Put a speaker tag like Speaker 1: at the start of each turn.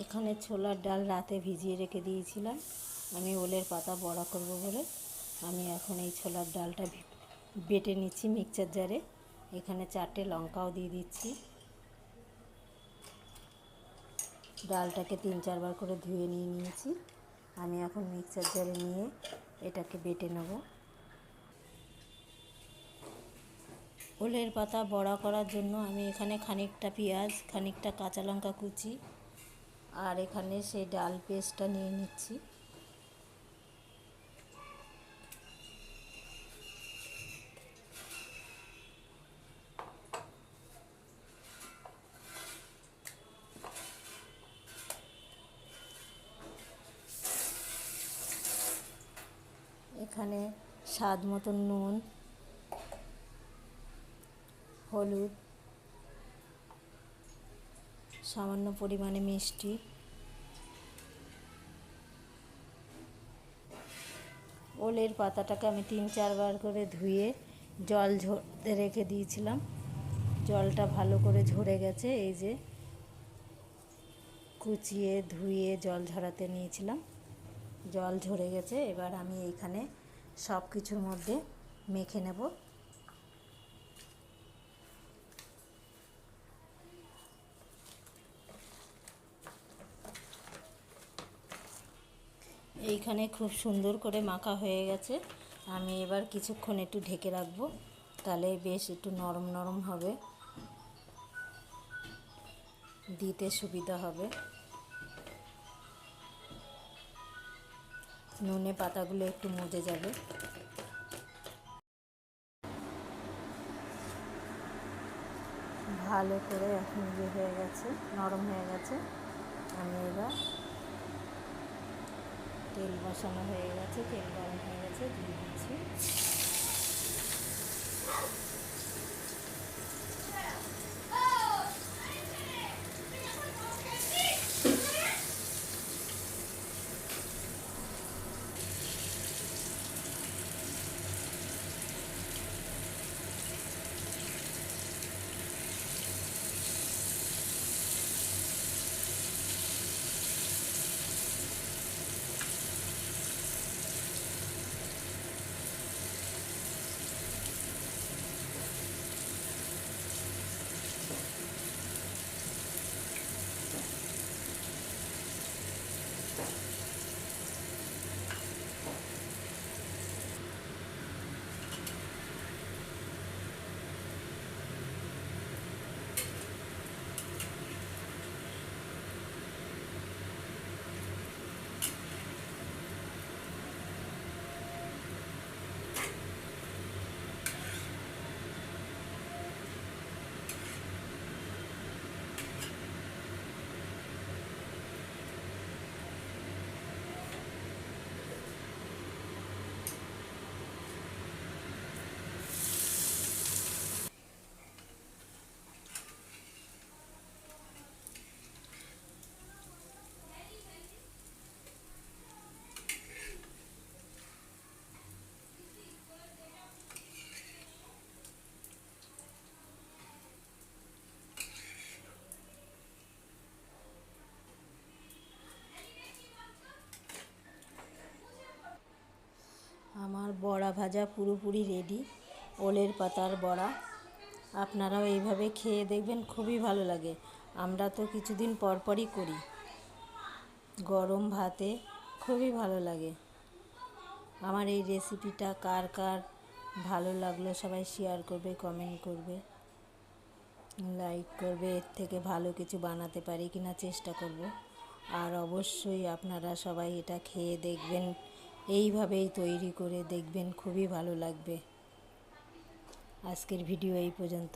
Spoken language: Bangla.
Speaker 1: এখানে ছোলার ডাল রাতে ভিজিয়ে রেখে দিয়েছিলাম। আমি ওলের পাতা বড়া করব বলে আমি এখন এই ছোলার ডালটা বেটে নিচ্ছি মিক্সচার জারে। এখানে 4টে লঙ্কাও দিয়ে দিচ্ছি। ডালটাকে 3-4 বার করে ধুয়ে নিয়েছি। আমি এখন মিক্সচার জারে নিয়ে এটাকে বেটে নেব। ওলের পাতা বড়া করার জন্য আমি এখানে খানিকটা পেঁয়াজ, খানিকটা কাঁচা লঙ্কা কুচি আর এখানে সেই ডাল পেস্টটা নিয়ে নিচ্ছি। এখানে স্বাদ মতন নুন, হলুদ, সামান্য পরিমাণে মিষ্টি, ওলের পাতাটাকে আমি 3-4 বার করে ধুয়ে জল ঝরতে রেখে দিয়েছিলাম। জলটা ভালো করে ঝরে গেছে। এই যে কুচিয়ে ধুয়ে জল ঝরাতে নিয়েছিলাম, জল ঝরে গেছে। এবার আমি এইখানে সব কিছুর মধ্যে মেখে নেব। এইখানে খুব সুন্দর করে মাখা হয়ে গেছে। আমি এবার কিছুক্ষণ একটু ঢেকে রাখবো, তাহলে বেশ একটু নরম নরম হবে, দিতে সুবিধা হবে। নুনে পাতাগুলো একটু মজে যাবে। ভালো করে এখন হয়ে গেছে, নরম হয়ে গেছে। আমি এবার তেল বসানো হয়ে গেছে, তেল গরম হয়ে গেছে, দিয়ে দিচ্ছি। আমার বড়া ভাজা পুরোপুরি রেডি, ওলের পাতার বড়া। আপনারাও এইভাবে খেয়ে দেখবেন, খুবই ভালো লাগে। আমরা তো কিছুদিন পর পরই করি, গরম ভাতে খুবই ভালো লাগে। আমার এই রেসিপিটা কার কার ভালো লাগলো সবাই শেয়ার করবে, কমেন্ট করবে, লাইক করবে। এর থেকে ভালো কিছু বানাতে পারি কিনা চেষ্টা করব। আর অবশ্যই আপনারা সবাই এটা খেয়ে দেখবেন, এইভাবেই তৈরি করে দেখবেন, খুবই ভালো লাগবে। আজকের ভিডিও এই পর্যন্ত।